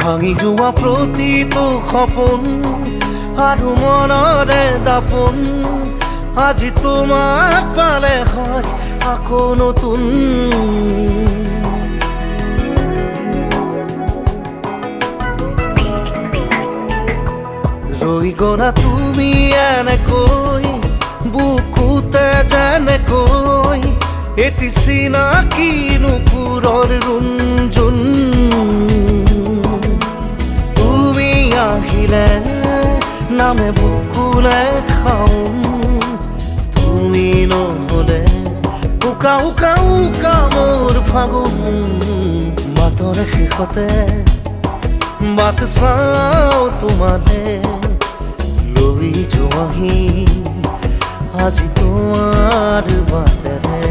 ভাঙি যোৱা প্ৰতিটো সপোন আৰু মনৰে দাপোন আজি তোমাক পালে হয় আকৌ নতুন। ৰৈ গলা তুমি এনেকৈ বুকুতে যেনেকৈ এটি চিনাকি নুপুৰৰ ৰুণজুন। তুমি আহিলে নামে বুকুলে খাওঁ, তুমি নহলে উকা উকা উকা মোৰ ফাগুন। বাটৰে শেষতে বাট চাওঁ তোমালে লৈ যোৱাহি আজি তোমাৰ বাটেৰে।